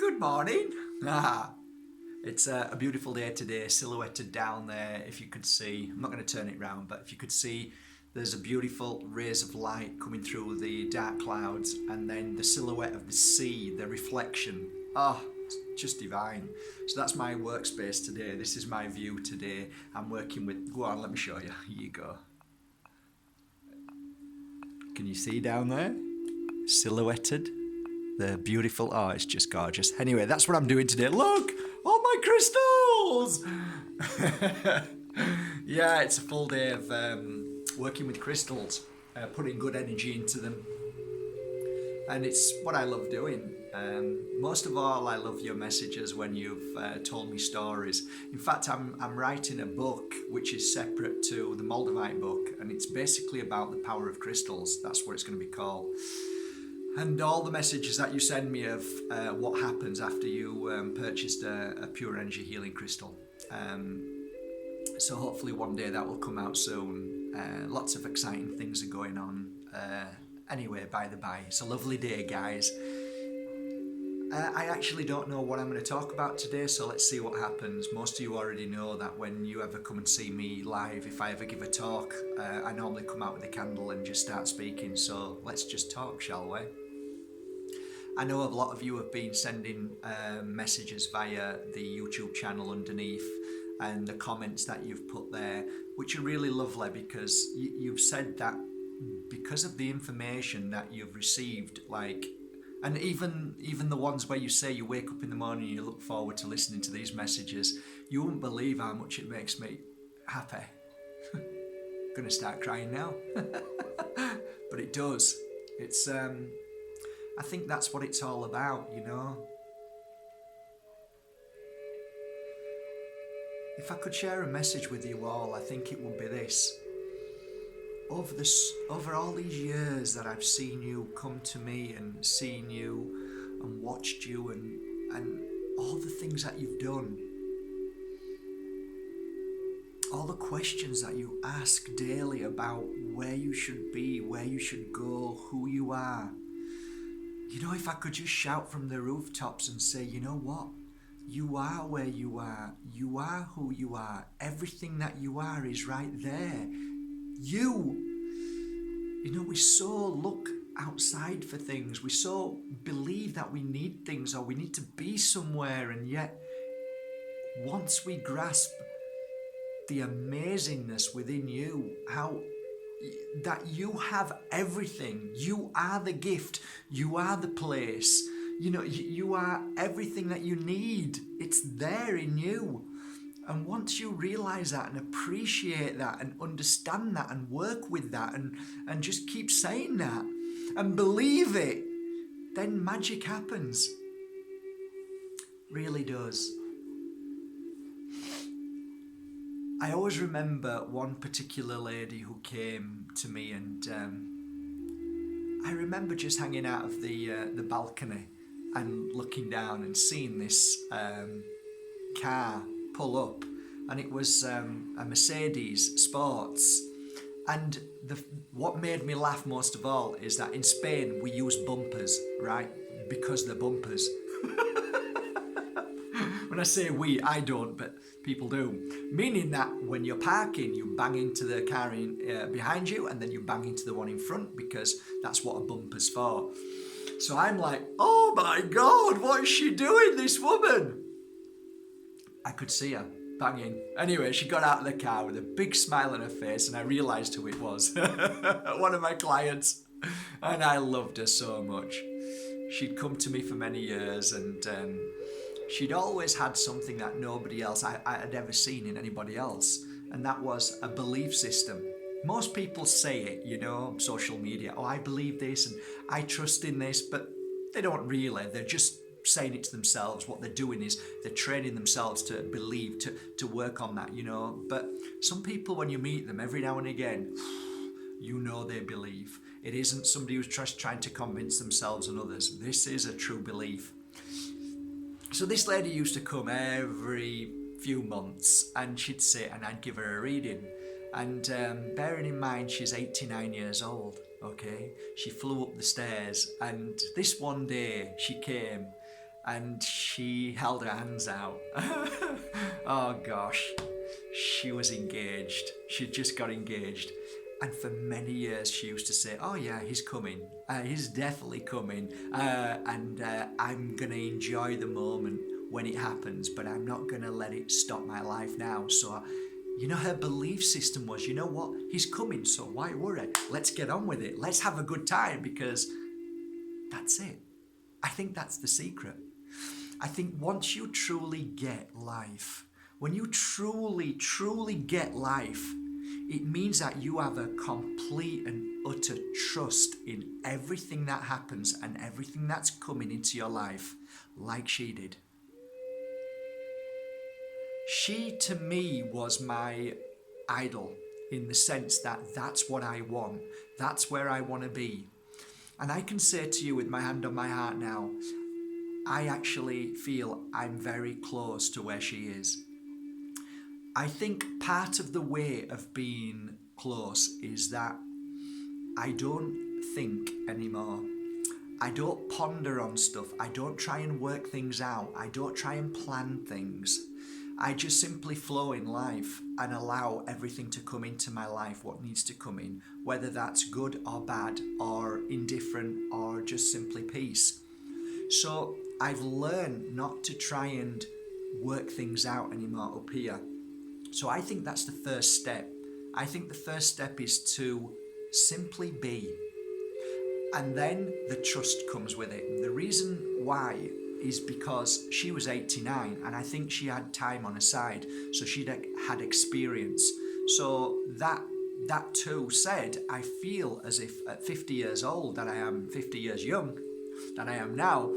Good morning. Ah, it's a beautiful day today, silhouetted down there. If you could see, I'm not going to turn it round, but if you could see, there's a beautiful rays of light coming through the dark clouds, and then the silhouette of the sea, the reflection. Ah, it's just divine. So that's my workspace today. This is my view today. I'm working with. Go on, let me show you. Here you go. Can you see down there? Silhouetted. The beautiful, oh, it's just gorgeous. Anyway, that's what I'm doing today. Look, all my crystals. Yeah, it's a full day of working with crystals, putting good energy into them. And it's what I love doing. Most of all, I love your messages when you've told me stories. In fact, I'm writing a book which is separate to the Moldavite book, and it's basically about the power of crystals. That's what it's going to be called. And all the messages that you send me of what happens after you purchased a pure energy healing crystal. So hopefully one day that will come out soon. Lots of exciting things are going on. Anyway, by the by, it's a lovely day, guys. I actually don't know what I'm going to talk about today, so let's see what happens. Most of you already know that when you ever come and see me live, if I ever give a talk, I normally come out with a candle and just start speaking, so let's just talk, shall we? I know a lot of you have been sending messages via the YouTube channel underneath and the comments that you've put there, which are really lovely because you've said that because of the information that you've received, like, and even the ones where you say you wake up in the morning and you look forward to listening to these messages, you wouldn't believe how much it makes me happy. Gonna start crying now. But it does. It's I think that's what it's all about, you know. If I could share a message with you all, I think it would be this. Over all these years that I've seen you come to me and seen you and watched you and all the things that you've done, all the questions that you ask daily about where you should be, where you should go, who you are. You know, if I could just shout from the rooftops and say, you know what? You are where you are. You are who you are. Everything that you are is right there. You know, we so look outside for things. We so believe that we need things or we need to be somewhere. And yet, once we grasp the amazingness within you, how that you have everything. You are the gift. You are the place. You know, you are everything that you need. It's there in you. And once you realize that and appreciate that and understand that and work with that and just keep saying that and believe it, then magic happens. Really does. I always remember one particular lady who came to me, and I remember just hanging out of the balcony and looking down and seeing this car pull up, and it was a Mercedes Sports. And what made me laugh most of all is that in Spain we use bumpers, right? Because they're bumpers. When I say we, I don't, but people do. Meaning that when you're parking, you bang into the car behind you, and then you bang into the one in front, because that's what a bumper's for. So I'm like, oh my God, what is she doing, this woman? I could see her banging. Anyway, she got out of the car with a big smile on her face, and I realised who it was. One of my clients. And I loved her so much. She'd come to me for many years, and she'd always had something that nobody else I had ever seen in anybody else, and that was a belief system. Most people say it, you know, social media, oh, I believe this and I trust in this, but they don't really. They're just saying it to themselves. What they're doing is they're training themselves to believe, to work on that, you know. But some people, when you meet them every now and again, you know they believe. It isn't somebody who's just trying to convince themselves and others. This is a true belief. So this lady used to come every few months, and she'd sit and I'd give her a reading. And bearing in mind she's 89 years old, okay, she flew up the stairs, and this one day she came and she held her hands out. Oh gosh, she was engaged. She'd just got engaged. And for many years she used to say, oh yeah, he's coming. He's definitely coming. And I'm going to enjoy the moment when it happens, but I'm not going to let it stop my life now. So, you know, her belief system was, you know what, he's coming, so why worry? Let's get on with it. Let's have a good time, because that's it. I think that's the secret. I think once you truly get life, when you truly, truly get life, it means that you have a complete and utter trust in everything that happens and everything that's coming into your life, like she did. She, to me, was my idol in the sense that that's what I want. That's where I want to be. And I can say to you with my hand on my heart now, I actually feel I'm very close to where she is. I think part of the way of being close is that I don't think anymore. I don't ponder on stuff. I don't try and work things out. I don't try and plan things. I just simply flow in life and allow everything to come into my life, what needs to come in, whether that's good or bad or indifferent or just simply peace. So I've learned not to try and work things out anymore up here. So I think that's the first step. I think the first step is to simply be. And then the trust comes with it. And the reason why is because she was 89 and I think she had time on her side. So she'd had experience. So that too said, I feel as if at 50 years old, that I am 50 years young, that I am now,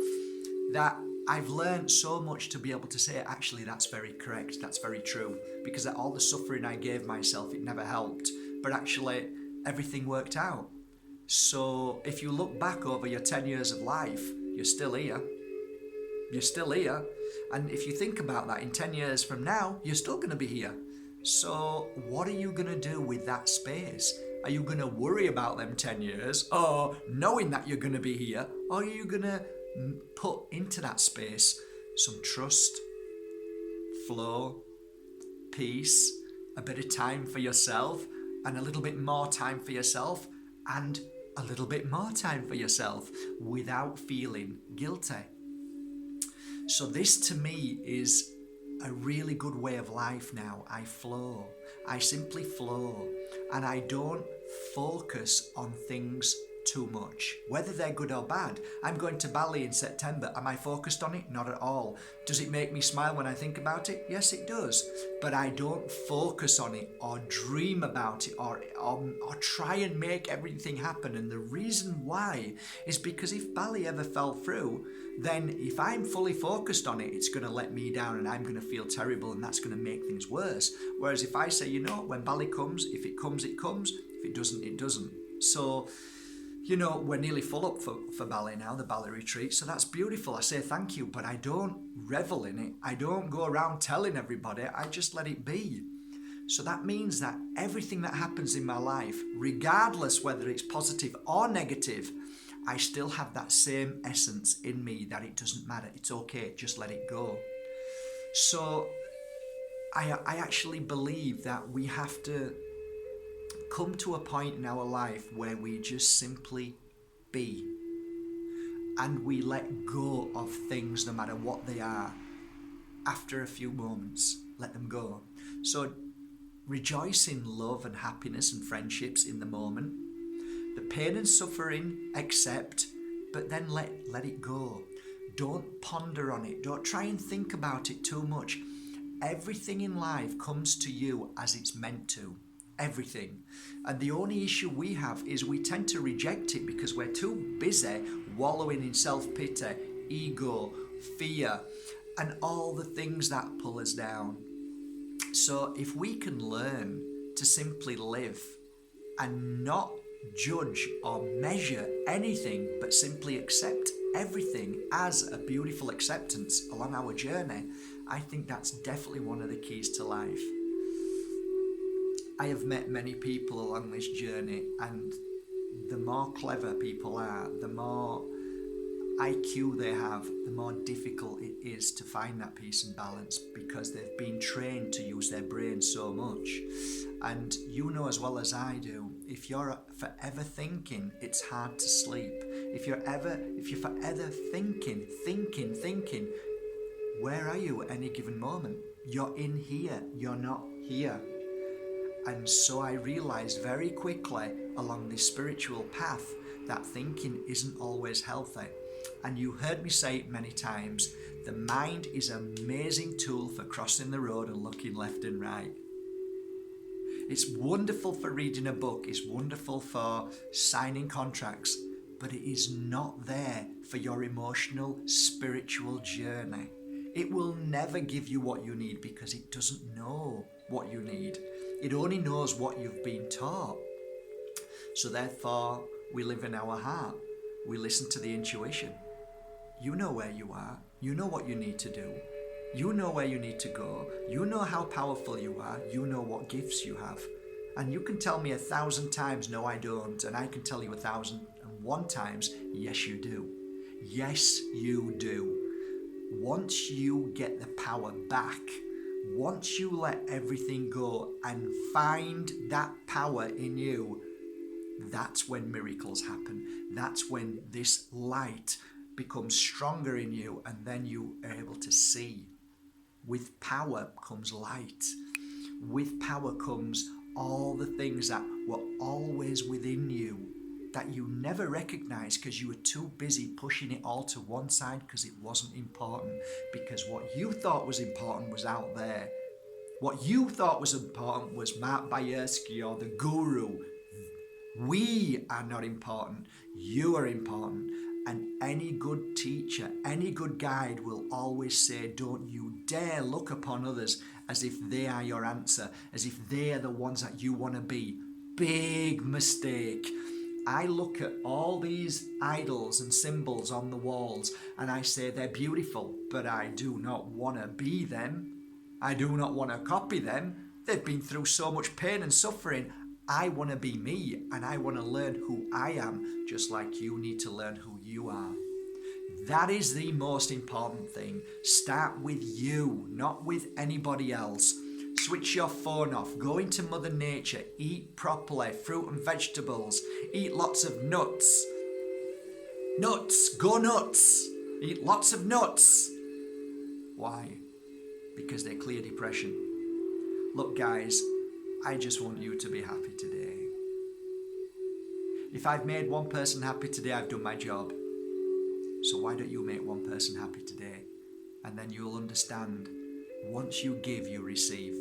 that I've learned so much to be able to say, actually, that's very correct, that's very true, because all the suffering I gave myself, it never helped, but actually everything worked out. So if you look back over your 10 years of life, you're still here. You're still here. And if you think about that, in 10 years from now, you're still going to be here. So what are you going to do with that space? Are you going to worry about them 10 years, or knowing that you're going to be here, or are you going to put into that space some trust, flow, peace, a bit of time for yourself, and a little bit more time for yourself, and a little bit more time for yourself without feeling guilty? So this to me is a really good way of life now. I flow. I simply flow, and I don't focus on things too much, whether they're good or bad. I'm going to Bali in September. Am I focused on it? Not at all. Does it make me smile when I think about it? Yes, it does. But I don't focus on it or dream about it or try and make everything happen. And the reason why is because if Bali ever fell through, then if I'm fully focused on it, it's going to let me down and I'm going to feel terrible, and that's going to make things worse. Whereas if I say, you know, when Bali comes, if it comes, it comes. If it doesn't, it doesn't. So, you know, we're nearly full up for Bali now, the Bali retreat, so that's beautiful. I say thank you, but I don't revel in it. I don't go around telling everybody. I just let it be. So that means that everything that happens in my life, regardless whether it's positive or negative, I still have that same essence in me that it doesn't matter. It's okay, just let it go. So I actually believe that we have to come to a point in our life where we just simply be, and we let go of things no matter what they are. After a few moments, let them go. So rejoice in love and happiness and friendships in the moment. The pain and suffering, accept, but then let it go. Don't ponder on it. Don't try and think about it too much. Everything in life comes to you as it's meant to. Everything. And the only issue we have is we tend to reject it because we're too busy wallowing in self-pity, ego, fear, and all the things that pull us down. So if we can learn to simply live and not judge or measure anything, but simply accept everything as a beautiful acceptance along our journey, I think that's definitely one of the keys to life. I have met many people along this journey, and the more clever people are, the more IQ they have, the more difficult it is to find that peace and balance, because they've been trained to use their brain so much. And you know as well as I do, if you're forever thinking, it's hard to sleep. If you're forever thinking, where are you at any given moment? You're in here, you're not here. And so I realized very quickly along this spiritual path that thinking isn't always healthy. And you heard me say it many times, the mind is an amazing tool for crossing the road and looking left and right. It's wonderful for reading a book, it's wonderful for signing contracts, but it is not there for your emotional, spiritual journey. It will never give you what you need because it doesn't know what you need. It only knows what you've been taught. So therefore, we live in our heart. We listen to the intuition. You know where you are. You know what you need to do. You know where you need to go. You know how powerful you are. You know what gifts you have. And you can tell me 1,000 times, no, I don't. And I can tell you 1,001 times, yes, you do. Yes, you do. Once you get the power back, once you let everything go and find that power in you, that's when miracles happen. That's when this light becomes stronger in you, and then you are able to see. With power comes light. With power comes all the things that were always within you that you never recognized because you were too busy pushing it all to one side because it wasn't important, because what you thought was important was out there. What you thought was important was Mark Bayersky or the guru. We are not important. You are important. And any good teacher, any good guide will always say, don't you dare look upon others as if they are your answer, as if they are the ones that you want to be. Big mistake. I look at all these idols and symbols on the walls and I say they're beautiful, but I do not want to be them. I do not want to copy them. They've been through so much pain and suffering. I want to be me, and I want to learn who I am, just like you need to learn who you are. That is the most important thing. Start with you, not with anybody else. Switch your phone off, go into Mother Nature, eat properly, fruit and vegetables, eat lots of nuts. Nuts, go nuts, eat lots of nuts. Why? Because they clear depression. Look guys, I just want you to be happy today. If I've made one person happy today, I've done my job. So why don't you make one person happy today? And then you'll understand, once you give, you receive.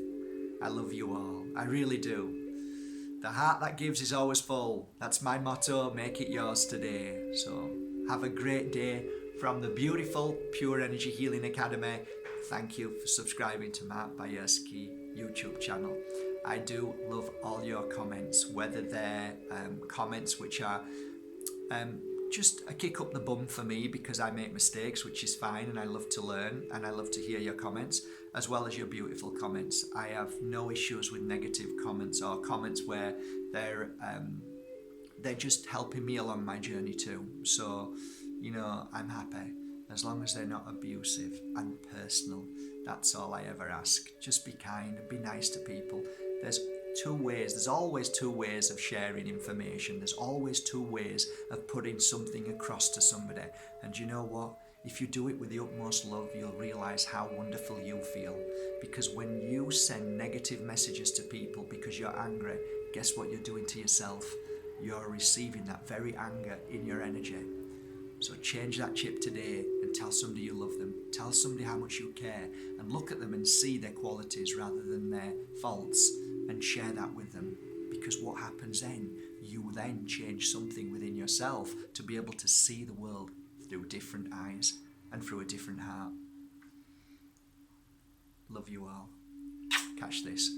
I love you all. I really do. The heart that gives is always full. That's my motto. Make it yours today. So have a great day from the beautiful Pure Energy Healing Academy. Thank you for subscribing to Mark Bayersky YouTube channel. I do love all your comments, whether they're comments which are just a kick up the bum for me because I make mistakes, which is fine, and I love to learn and I love to hear your comments, as well as your beautiful comments. I have no issues with negative comments or comments where they're just helping me along my journey too. So, you know, I'm happy as long as they're not abusive and personal. That's all I ever ask. Just be kind and be nice to people. There's always two ways of sharing information. There's always two ways of putting something across to somebody. And you know what? If you do it with the utmost love, you'll realize how wonderful you feel. Because when you send negative messages to people because you're angry, guess what you're doing to yourself? You're receiving that very anger in your energy. So change that chip today and tell somebody you love them. Tell somebody how much you care and look at them and see their qualities rather than their faults, and share that with them. Because what happens then, you then change something within yourself to be able to see the world through different eyes and through a different heart. Love you all. Catch this.